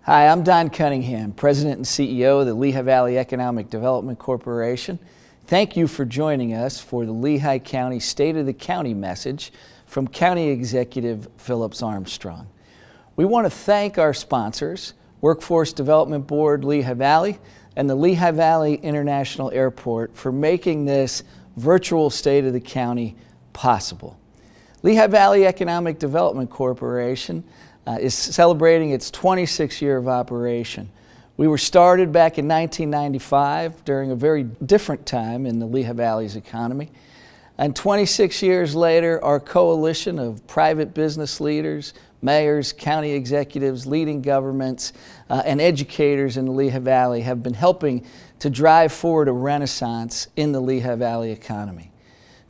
Hi, I'm Don Cunningham, President and CEO of the Lehigh Valley Economic Development Corporation. Thank you for joining us for the Lehigh County State of the County message from County Executive Phillips Armstrong. We want to thank our sponsors, Workforce Development Board Lehigh Valley and the Lehigh Valley International Airport, for making this virtual State of the County possible. Lehigh Valley Economic Development Corporation is celebrating its 26th year of operation. We were started back in 1995 during a very different time in the Lehigh Valley's economy. And 26 years later, our coalition of private business leaders, mayors, county executives, leading governments, and educators in the Lehigh Valley have been helping to drive forward a renaissance in the Lehigh Valley economy.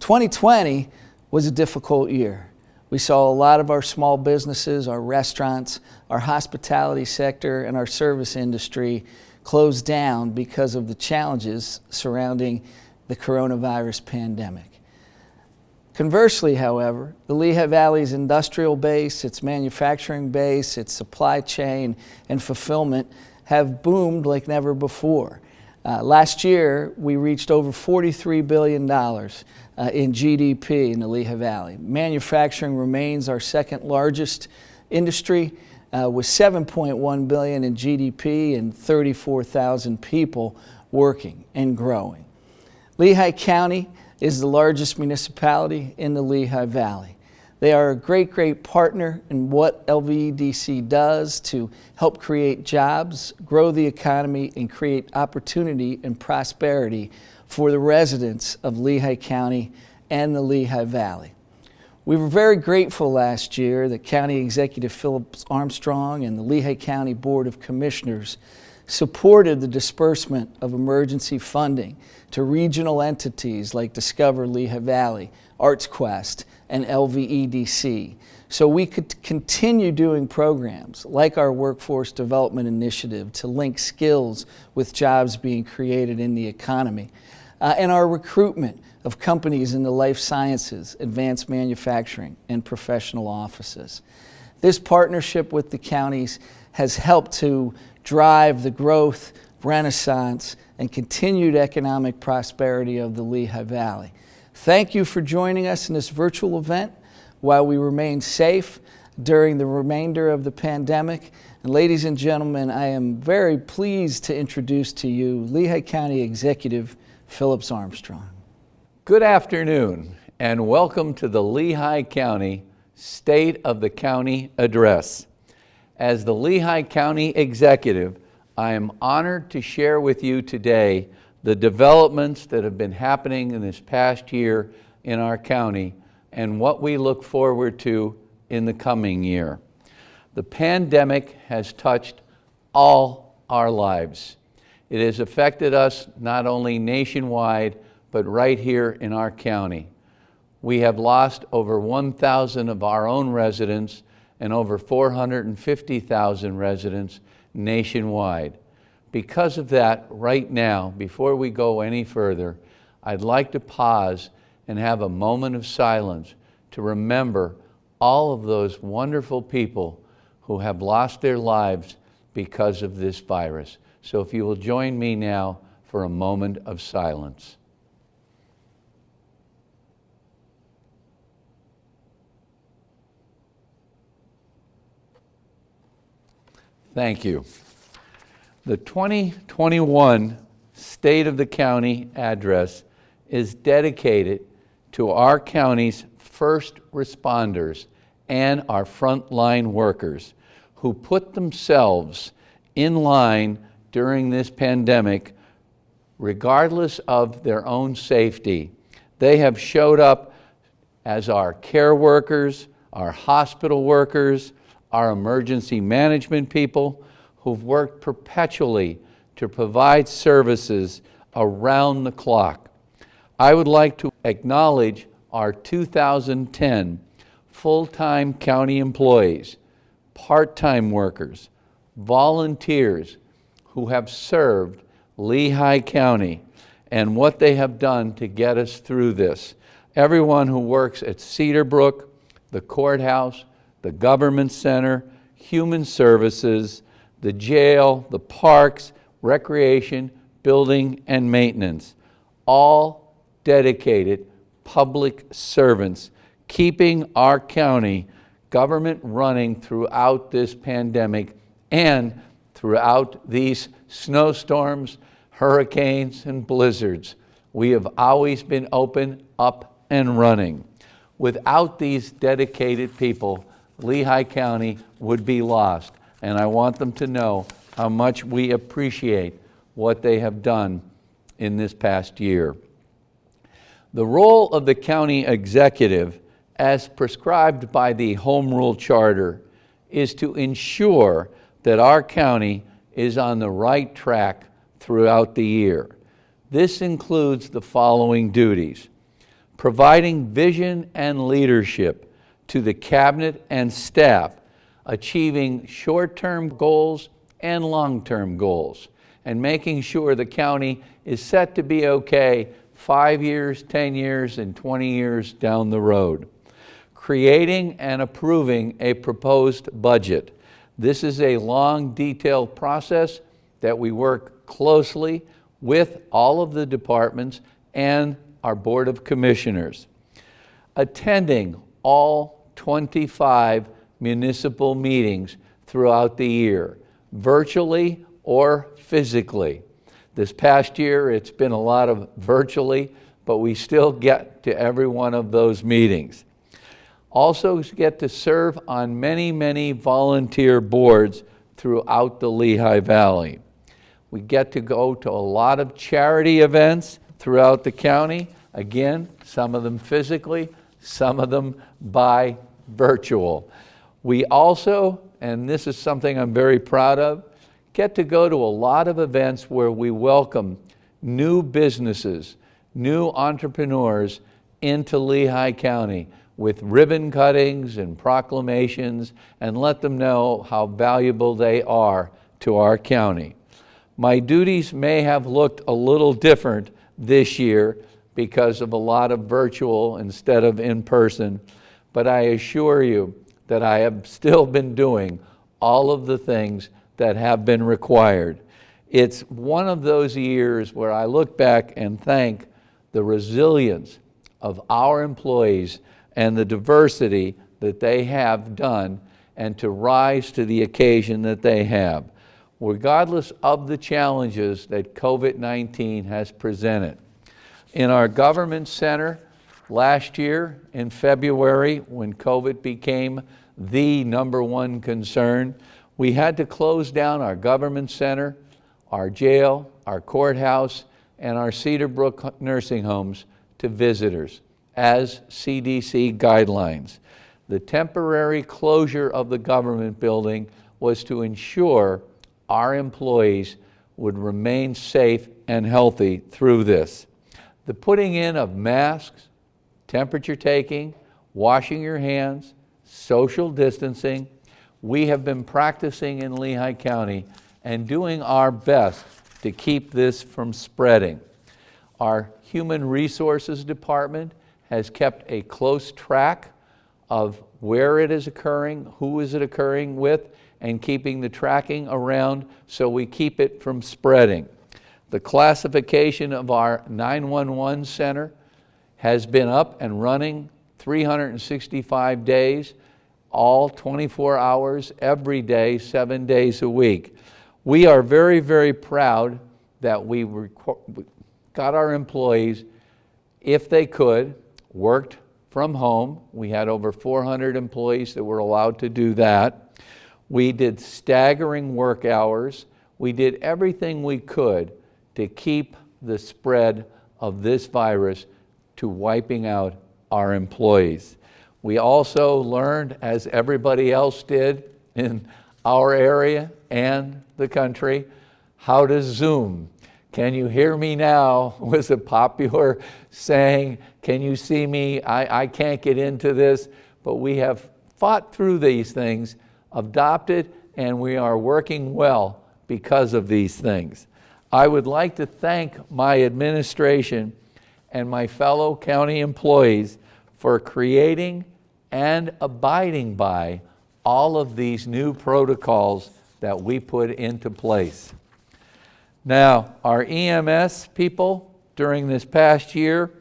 2020 was a difficult year. We saw a lot of our small businesses, our restaurants, our hospitality sector, and our service industry close down because of the challenges surrounding the coronavirus pandemic. Conversely, however, the Lehigh Valley's industrial base, its manufacturing base, its supply chain, and fulfillment have boomed like never before. Last year, we reached over $43 billion in GDP in the Lehigh Valley. Manufacturing remains our second largest industry with $7.1 billion in GDP and 34,000 people working and growing. Lehigh County is the largest municipality in the Lehigh Valley. They are a great partner in what LVEDC does to help create jobs, grow the economy, and create opportunity and prosperity for the residents of Lehigh County and the Lehigh Valley. We were very grateful last year that County Executive Phillips Armstrong and the Lehigh County Board of Commissioners supported the disbursement of emergency funding to regional entities like Discover Lehigh Valley, ArtsQuest, and LVEDC, so we could continue doing programs like our Workforce Development Initiative to link skills with jobs being created in the economy, and our recruitment of companies in the life sciences, advanced manufacturing, and professional offices. This partnership with the counties has helped to drive the growth, renaissance, and continued economic prosperity of the Lehigh Valley. Thank you for joining us in this virtual event while we remain safe during the remainder of the pandemic. And ladies and gentlemen, I am very pleased to introduce to you Lehigh County Executive Phillips Armstrong. Good afternoon and welcome to the Lehigh County State of the County Address. As the Lehigh County Executive, I am honored to share with you today the developments that have been happening in this past year in our county and what we look forward to in the coming year. The pandemic has touched all our lives. It has affected us not only nationwide, but right here in our county. We have lost over 1,000 of our own residents and over 450,000 residents nationwide. Because of that, right now, before we go any further, I'd like to pause and have a moment of silence to remember all of those wonderful people who have lost their lives because of this virus. So if you will join me now for a moment of silence. Thank you. The 2021 State of the County Address is dedicated to our county's first responders and our frontline workers who put themselves in line during this pandemic regardless of their own safety. They have showed up as our care workers, our hospital workers, our emergency management people who've worked perpetually to provide services around the clock. I would like to acknowledge our 2010 full-time county employees, part-time workers, volunteers who have served Lehigh County and what they have done to get us through this. Everyone who works at Cedar Brook, the courthouse, the government center, human services, the jail, the parks, recreation, building, and maintenance. All dedicated public servants, keeping our county government running throughout this pandemic and throughout these snowstorms, hurricanes, and blizzards. We have always been open, up, and running. Without these dedicated people, Lehigh County would be lost, and I want them to know how much we appreciate what they have done in this past year. The role of the county executive, as prescribed by the Home Rule Charter, is to ensure that our county is on the right track throughout the year. This includes the following duties: providing vision and leadership to the cabinet and staff, achieving short-term goals and long-term goals, and making sure the county is set to be okay 5 years, 10 years, and 20 years down the road. Creating and approving a proposed budget. This is a long, detailed process that we work closely with all of the departments and our Board of Commissioners. Attending all 25 municipal meetings throughout the year, virtually or physically. This past year, it's been a lot of virtually, but we still get to every one of those meetings. Also get to serve on many, many volunteer boards throughout the Lehigh Valley. We get to go to a lot of charity events throughout the county. Again, some of them physically, some of them by virtual. We also, and this is something I'm very proud of, get to go to a lot of events where we welcome new businesses, new entrepreneurs into Lehigh County with ribbon cuttings and proclamations, and let them know how valuable they are to our county. My duties may have looked a little different this year because of a lot of virtual instead of in person, but I assure you that I have still been doing all of the things that have been required. It's one of those years where I look back and thank the resilience of our employees and the diversity that they have done, and to rise to the occasion that they have, regardless of the challenges that COVID-19 has presented. In our government center last year in February, when COVID became the #1 concern, we had to close down our government center, our jail, our courthouse, and our Cedar Brook nursing homes to visitors as CDC guidelines. The temporary closure of the government building was to ensure our employees would remain safe and healthy through this. The putting in of masks, temperature taking, washing your hands, social distancing, we have been practicing in Lehigh County and doing our best to keep this from spreading. Our Human Resources Department has kept a close track of where it is occurring, who is it occurring with, and keeping the tracking around so we keep it from spreading. The classification of our 911 center has been up and running 365 days, all 24 hours, every day, 7 days a week. We are very, very proud that we got our employees, if they could, worked from home. We had over 400 employees that were allowed to do that. We did staggering work hours. We did everything we could to keep the spread of this virus to wiping out our employees. We also learned, as everybody else did in our area and the country, how to Zoom. "Can you hear me now?" was a popular saying. "Can you see me? I can't get into this." But we have fought through these things, adopted, and we are working well because of these things. I would like to thank my administration and my fellow county employees for creating and abiding by all of these new protocols that we put into place. Now, our EMS people during this past year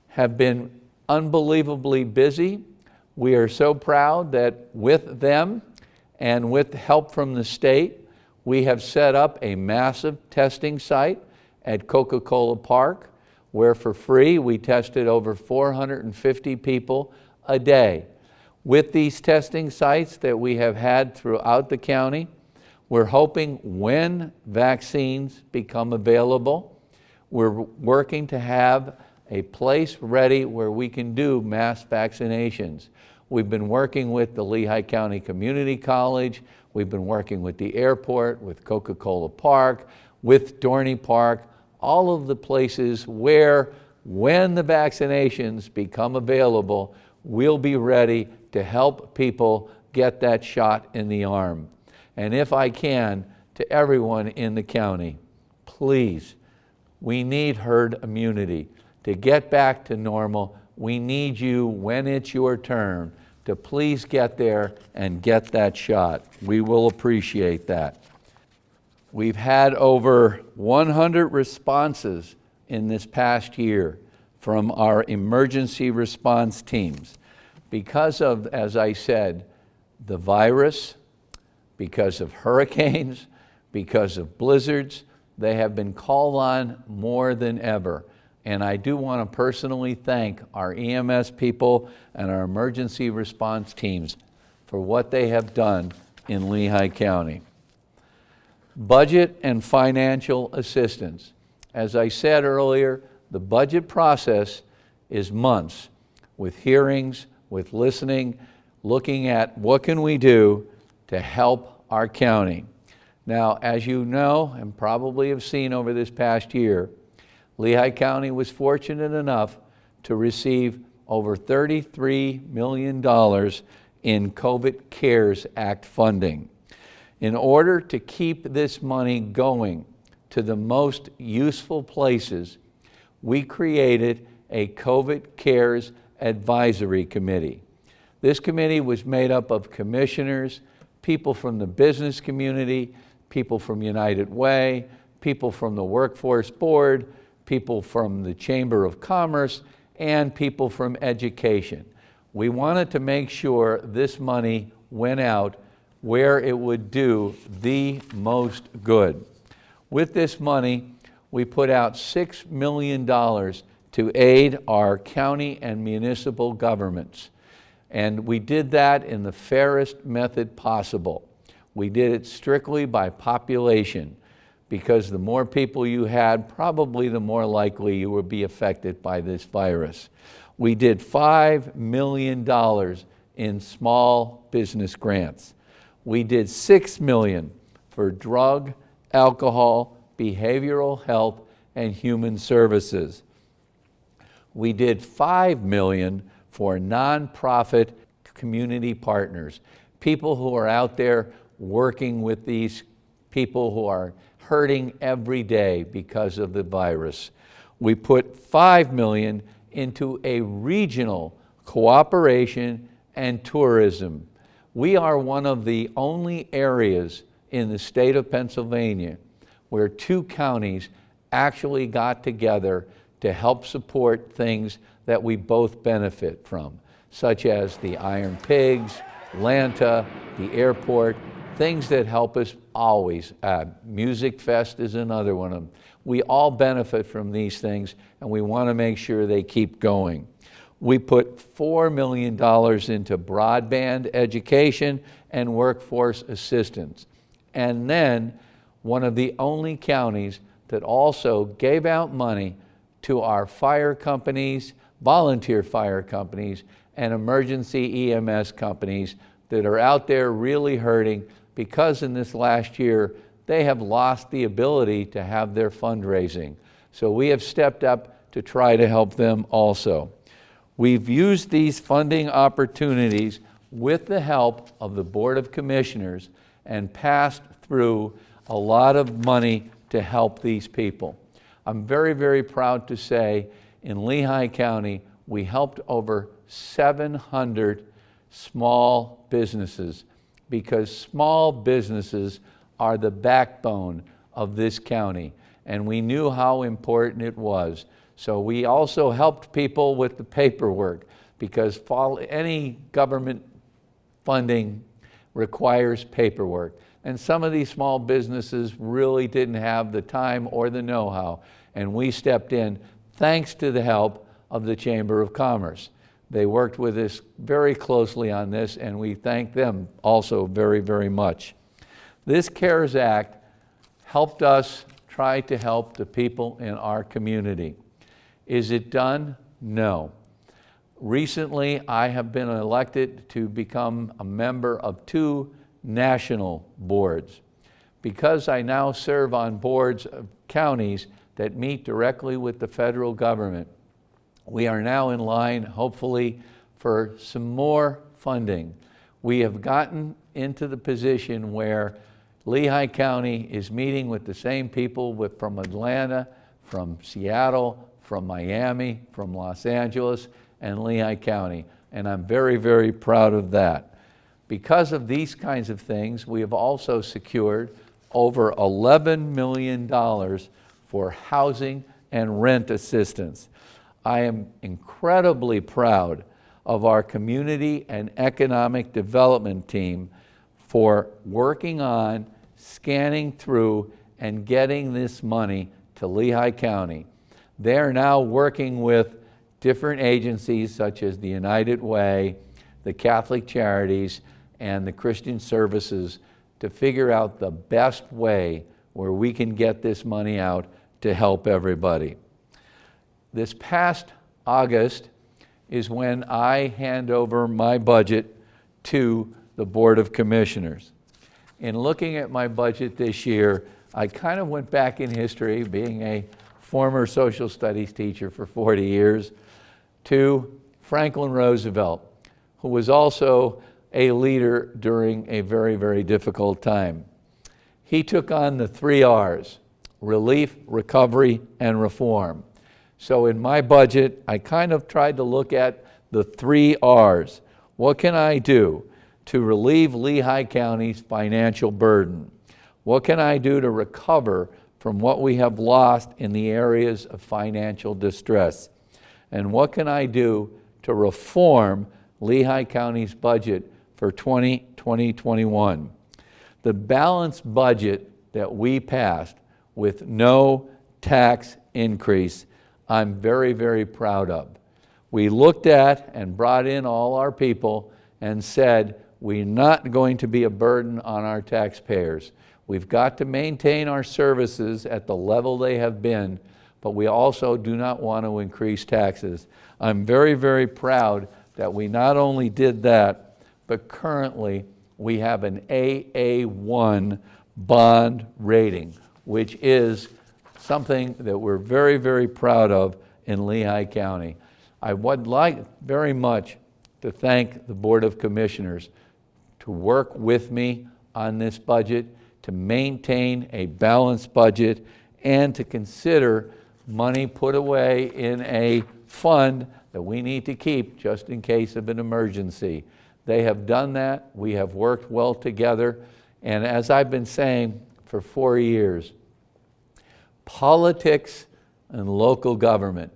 have been unbelievably busy. We are so proud that with them and with help from the state, we have set up a massive testing site at Coca-Cola Park, where for free we tested over 450 people a day. With these testing sites that we have had throughout the county, we're hoping when vaccines become available, we're working to have a place ready where we can do mass vaccinations. We've been working with the Lehigh County Community College, we've been working with the airport, with Coca-Cola Park, with Dorney Park, all of the places where when the vaccinations become available, we'll be ready to help people get that shot in the arm. And if I can, to everyone in the county, please, we need herd immunity. To get back to normal, we need you, when it's your turn, to please get there and get that shot. We will appreciate that. We've had over 100 responses in this past year from our emergency response teams. Because of, as I said, the virus, because of hurricanes, because of blizzards, they have been called on more than ever. And I do want to personally thank our EMS people and our emergency response teams for what they have done in Lehigh County. Budget and financial assistance. As I said earlier, the budget process is months with hearings, with listening, looking at what can we do to help our county. Now, as you know, and probably have seen over this past year, Lehigh County was fortunate enough to receive over $33 million in COVID CARES Act funding. In order to keep this money going to the most useful places, we created a COVID CARES Advisory Committee. This committee was made up of commissioners, people from the business community, people from United Way, people from the Workforce Board, people from the Chamber of Commerce, and people from education. We wanted to make sure this money went out where it would do the most good. With this money, we put out $6 million to aid our county and municipal governments. And we did that in the fairest method possible. We did it strictly by population, because the more people you had, probably the more likely you would be affected by this virus. We did $5 million in small business grants. We did $6 million for drug, alcohol, behavioral health, and human services. We did $5 million for nonprofit community partners, people who are out there working with these people who are hurting every day because of the virus. We put $5 million into a regional cooperation and tourism. We are one of the only areas in the state of Pennsylvania where two counties actually got together to help support things that we both benefit from, such as the Iron Pigs, Lanta, the airport, things that help us always. Music Fest is another one of them. We all benefit from these things, and we want to make sure they keep going. We put $4 million into broadband education and workforce assistance. And then one of the only counties that also gave out money to our fire companies, volunteer fire companies, and emergency EMS companies that are out there really hurting because in this last year, they have lost the ability to have their fundraising. So we have stepped up to try to help them also. We've used these funding opportunities with the help of the Board of Commissioners and passed through a lot of money to help these people. I'm very, very proud to say in Lehigh County, we helped over 700 small businesses because small businesses are the backbone of this county, and we knew how important it was. So we also helped people with the paperwork, because any government funding requires paperwork. And some of these small businesses really didn't have the time or the know-how, and we stepped in thanks to the help of the Chamber of Commerce. They worked with us very closely on this, and we thank them also very, very much. This CARES Act helped us try to help the people in our community. Is it done? No. Recently, I have been elected to become a member of 2 national boards. Because I now serve on boards of counties that meet directly with the federal government, we are now in line, hopefully, for some more funding. We have gotten into the position where Lehigh County is meeting with the same people from Atlanta, from Seattle, from Miami, from Los Angeles, and Lehigh County. And I'm very, very proud of that. Because of these kinds of things, we have also secured over $11 million for housing and rent assistance. I am incredibly proud of our community and economic development team for working on, scanning through, and getting this money to Lehigh County. They are now working with different agencies such as the United Way, the Catholic Charities, and the Christian Services to figure out the best way where we can get this money out to help everybody. This past August is when I hand over my budget to the Board of Commissioners. In looking at my budget this year, I kind of went back in history, being a former social studies teacher for 40 years, to Franklin Roosevelt, who was also a leader during a very, very difficult time. He took on the 3 R's: relief, recovery, and reform. So in my budget, I kind of tried to look at the 3 R's. What can I do to relieve Lehigh County's financial burden? What can I do to recover from what we have lost in the areas of financial distress? And what can I do to reform Lehigh County's budget for 2021? The balanced budget that we passed with no tax increase, I'm very, very proud of. We looked at and brought in all our people and said, we're not going to be a burden on our taxpayers. We've got to maintain our services at the level they have been, but we also do not want to increase taxes. I'm very, very proud that we not only did that, but currently we have an AA1 bond rating, which is something that we're very, very proud of in Lehigh County. I would like very much to thank the Board of Commissioners to work with me on this budget, to maintain a balanced budget, and to consider money put away in a fund that we need to keep just in case of an emergency. They have done that. We have worked well together. And as I've been saying for 4 years, politics and local government,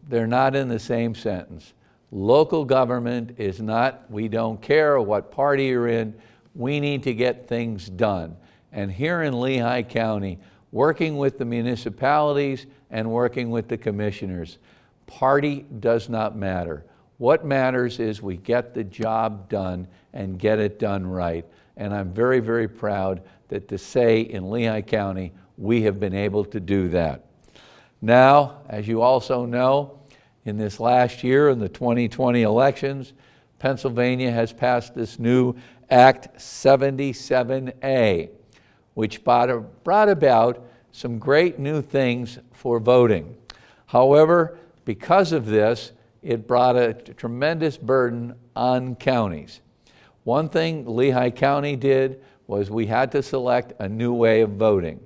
they're not in the same sentence. Local government is not, we don't care what party you're in, we need to get things done. And here in Lehigh County, working with the municipalities and working with the commissioners, party does not matter. What matters is we get the job done and get it done right. And I'm very, very proud that to say in Lehigh County, we have been able to do that. Now, as you also know, in this last year, in the 2020 elections, Pennsylvania has passed this new Act 77A, which brought about some great new things for voting. However, because of this, it brought a tremendous burden on counties. One thing Lehigh County did was we had to select a new way of voting.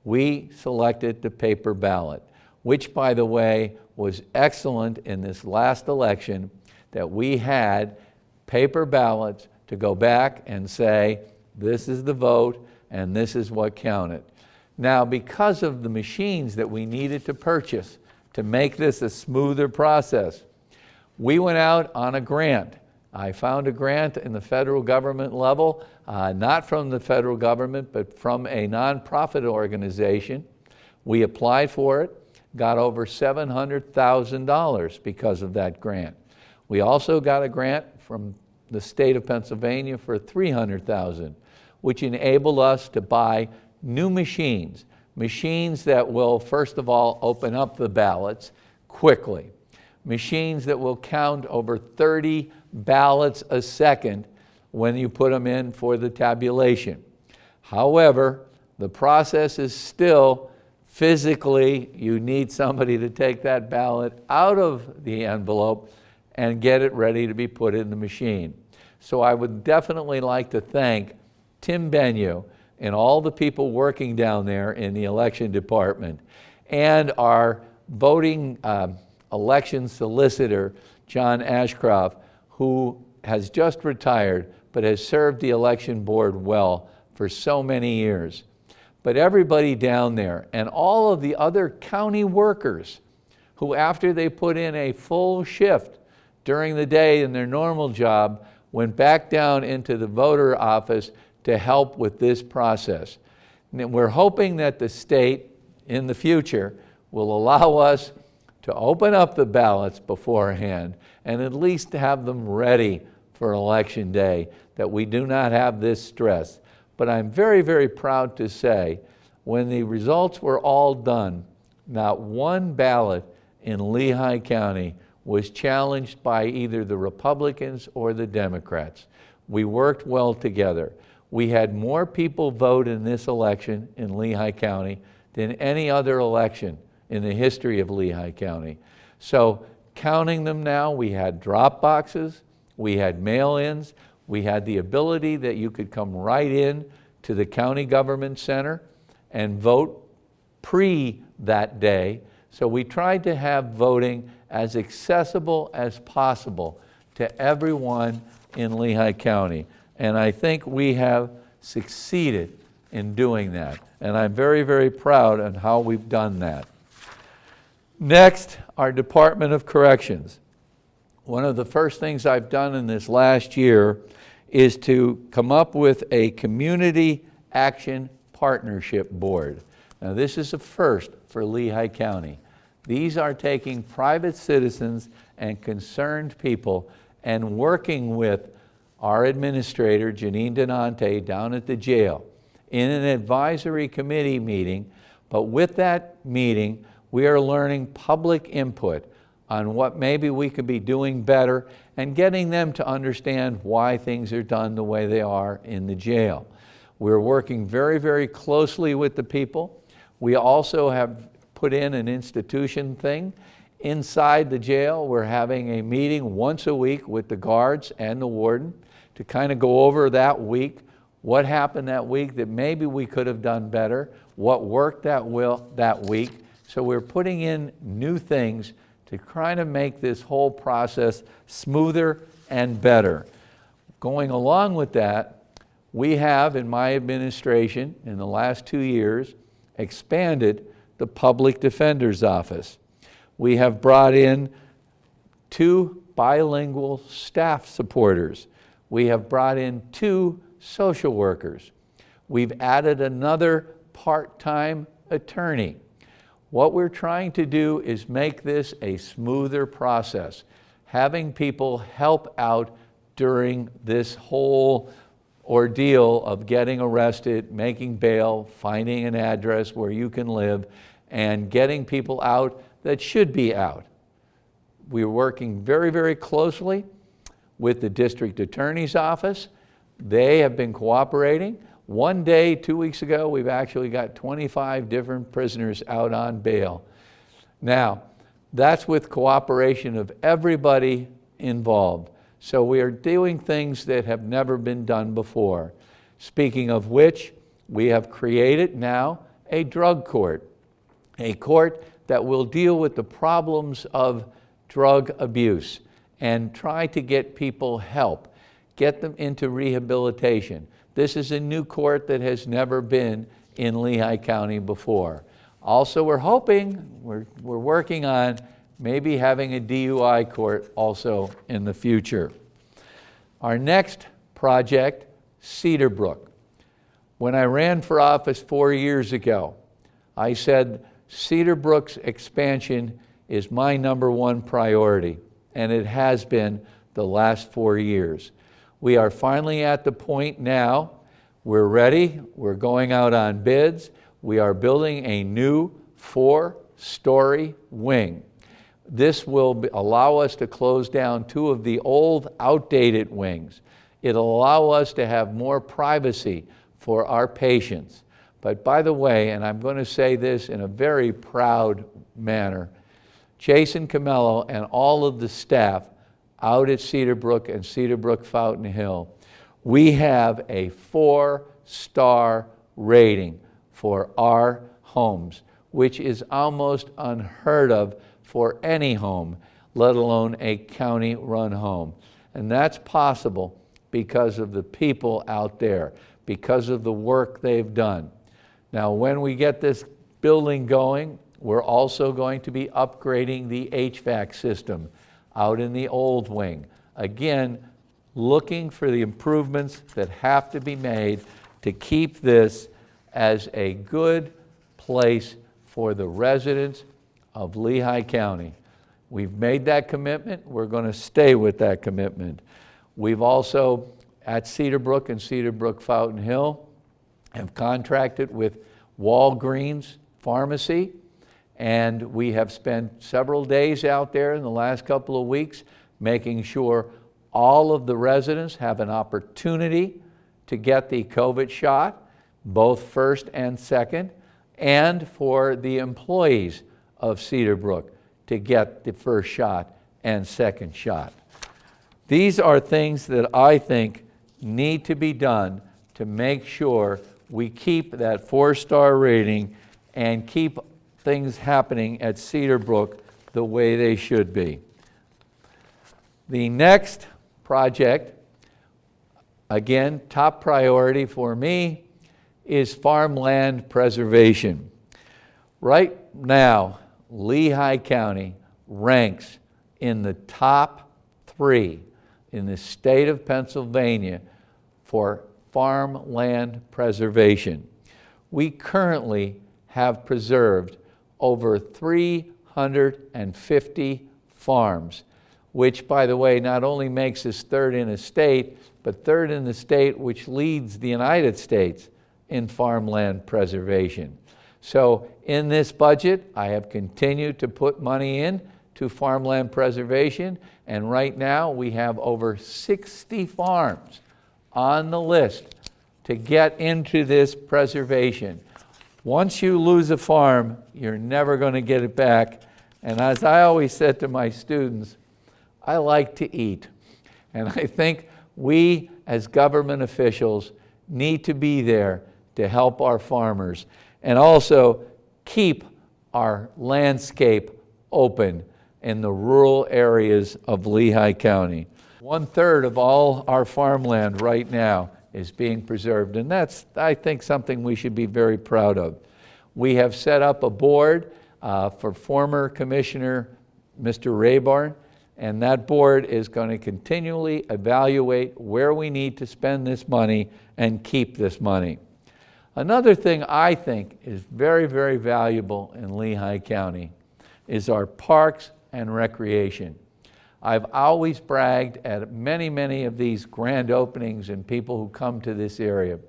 We selected the paper ballot, which, by the way, was excellent in this last election, that we had paper ballots to go back and say, this is the vote and this is what counted. Now, because of the machines that we needed to purchase to make this a smoother process, we went out on a grant. I found a grant in the federal government level, not from the federal government, but from a nonprofit organization. We applied for it, got over $700,000 because of that grant. We also got a grant from the state of Pennsylvania for $300,000, which enabled us to buy new machines that will, first of all, open up the ballots quickly. Machines that will count over 30 ballots a second when you put them in for the tabulation. However, the process is still physically, you need somebody to take that ballot out of the envelope and get it ready to be put in the machine. So I would definitely like to thank Tim Benyu and all the people working down there in the election department, and our voting election solicitor, John Ashcroft, who has just retired but has served the election board well for so many years. But everybody down there and all of the other county workers who, after they put in a full shift during the day in their normal job, went back down into the voter office to help with this process. And we're hoping that the state in the future will allow us to open up the ballots beforehand and at least have them ready for election day, that we do not have this stress. But I'm very, very proud to say, when the results were all done, not one ballot in Lehigh County was challenged by either the Republicans or the Democrats. We worked well together. We had more people vote in this election in Lehigh County than any other election in the history of Lehigh County. So counting them now, we had drop boxes, we had mail-ins, we had the ability that you could come right in to the county government center and vote pre that day. So we tried to have voting as accessible as possible to everyone in Lehigh County. And I think we have succeeded in doing that. And I'm very, very proud of how we've done that. Next, our Department of Corrections. One of the first things I've done in this last year is to come up with a Community Action Partnership Board. Now, this is a first for Lehigh County. These are taking private citizens and concerned people and working with our administrator, Janine Donante, down at the jail in an advisory committee meeting. But with that meeting, we are learning public input on what maybe we could be doing better and getting them to understand why things are done the way they are in the jail. We're working very, very closely with the people. We also have put in an institution thing. Inside the jail, we're having a meeting once a week with the guards and the warden to kind of go over that week, what happened that week that maybe we could have done better, what worked that week. So we're putting in new things to kind of make this whole process smoother and better. Going along with that, we have, in my administration, in the last 2 years, expanded the Public Defender's Office. We have brought in 2 bilingual staff supporters. We have brought in 2 social workers. We've added another part-time attorney. What we're trying to do is make this a smoother process, having people help out during this whole ordeal of getting arrested, making bail, finding an address where you can live, and getting people out that should be out. We're working very, very closely with the district attorney's office. They have been cooperating. One day, 2 weeks ago, we've actually got 25 different prisoners out on bail. Now, that's with cooperation of everybody involved. So we are doing things that have never been done before. Speaking of which, we have created now a drug court, a court that will deal with the problems of drug abuse and try to get people help. get them into rehabilitation. This is a new court that has never been in Lehigh County before. Also, we're hoping, we're working on maybe having a DUI court also in the future. Our next project, Cedar Brook. When I ran for office 4 years ago, I said Cedar Brook's expansion is my #1 priority, and it has been the last 4 years. We are finally at the point now, we're ready, we're going out on bids, we are building a new 4-story wing. This will allow us to close down 2 of the old, outdated wings. It'll allow us to have more privacy for our patients. But by the way, and I'm going to say this in a very proud manner, Jason Camello and all of the staff out at Cedar Brook and Cedar Brook Fountain Hill, we have a 4-star rating for our homes, which is almost unheard of for any home, let alone a county-run home. And that's possible because of the people out there, because of the work they've done. Now, when we get this building going, we're also going to be upgrading the HVAC system out in the old wing. Again, looking for the improvements that have to be made to keep this as a good place for the residents of Lehigh County. We've made that commitment. We're going to stay with that commitment. We've also, at Cedar Brook and Cedar Brook Fountain Hill, have contracted with Walgreens Pharmacy, and we have spent several days out there in the last couple of weeks making sure all of the residents have an opportunity to get the COVID shot, both first and second, and for the employees of Cedar Brook to get the first shot and second shot. These are things that I think need to be done to make sure we keep that 4-star rating and keep things happening at Cedar Brook the way they should be. The next project, again, top priority for me, is farmland preservation. Right now, Lehigh County ranks in the top 3 in the state of Pennsylvania for farmland preservation. We currently have preserved over 350 farms, which, by the way, not only makes us 3rd in a state, but 3rd in the state which leads the United States in farmland preservation. So in this budget, I have continued to put money in to farmland preservation, and right now we have over 60 farms on the list to get into this preservation. Once you lose a farm, you're never going to get it back. And as I always said to my students, I like to eat. And I think we as government officials need to be there to help our farmers and also keep our landscape open in the rural areas of Lehigh County. 1/3 of all our farmland right now is being preserved, and that's, I think, something we should be very proud of. We have set up a board for former Commissioner Mr. Raybarn, and that board is going to continually evaluate where we need to spend this money and keep this money. Another thing I think is very, very valuable in Lehigh County is our parks and recreation. I've always bragged at many of these grand openings and people who come to this area.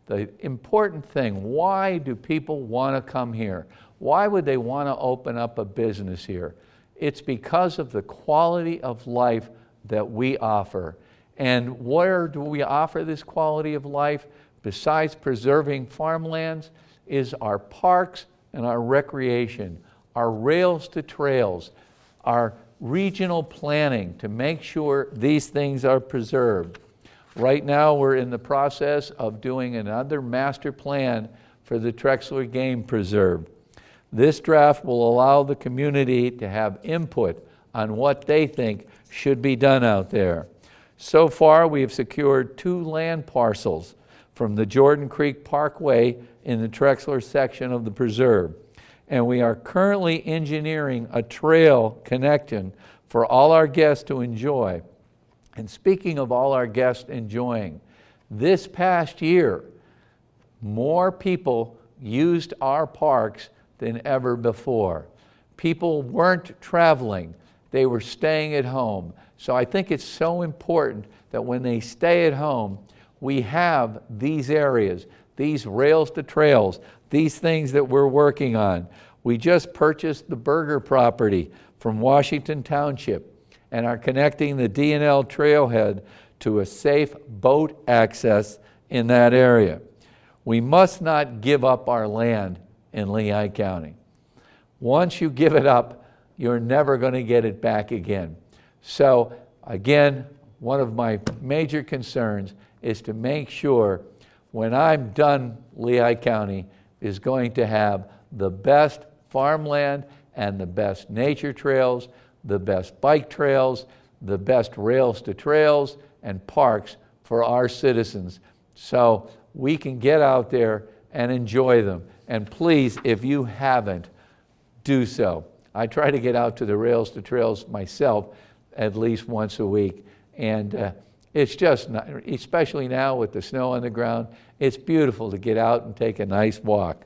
The important thing, why do people want to come here? Why would they want to open up a business here? It's because of the quality of life that we offer. And where do we offer this quality of life? Besides preserving farmlands, is our parks and our recreation, our rails to trails, our regional planning to make sure these things are preserved. Right now we're in the process of doing another master plan for the Trexler Game Preserve. This draft will allow the community to have input on what they think should be done out there. So far, we have secured 2 land parcels from the Jordan Creek Parkway in the Trexler section of the preserve. And we are currently engineering a trail connection for all our guests to enjoy. And speaking of all our guests enjoying, this past year, more people used our parks than ever before. People weren't traveling, they were staying at home. So I think it's so important that when they stay at home, we have these areas, these rails to trails, these things that we're working on. We just purchased the Berger property from Washington Township and are connecting the D&L trailhead to a safe boat access in that area. We must not give up our land in Lehigh County. Once you give it up, you're never going to get it back again. So again, one of my major concerns is to make sure when I'm done, Lehigh County is going to have the best farmland and the best nature trails, the best bike trails, the best rails to trails and parks for our citizens. So we can get out there and enjoy them. And please, if you haven't, do so. I try to get out to the rails to trails myself at least once a week. And it's just, not, especially now with the snow on the ground, it's beautiful to get out and take a nice walk.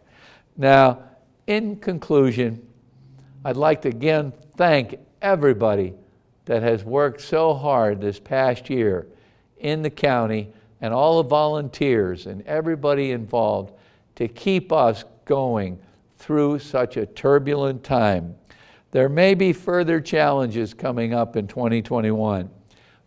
Now, in conclusion, I'd like to again thank everybody that has worked so hard this past year in the county and all the volunteers and everybody involved to keep us going through such a turbulent time. There may be further challenges coming up in 2021,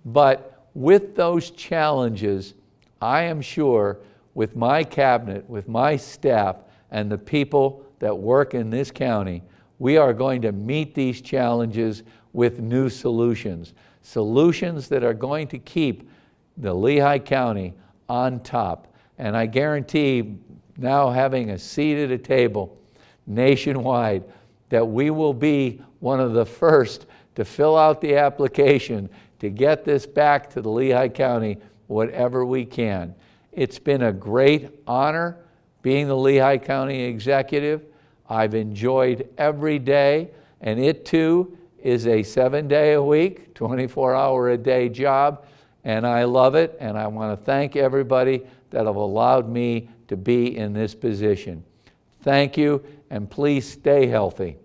but with those challenges, I am sure with my cabinet, with my staff, and the people that work in this county, we are going to meet these challenges with new solutions. Solutions that are going to keep the Lehigh County on top. And I guarantee, now having a seat at a table nationwide, that we will be one of the first to fill out the application to get this back to the Lehigh County whatever we can. It's been a great honor being the Lehigh County Executive. I've enjoyed every day, and it too is a 7-day-a-week, 24-hour-a-day job, and I love it, and I want to thank everybody that have allowed me to be in this position. Thank you, and please stay healthy.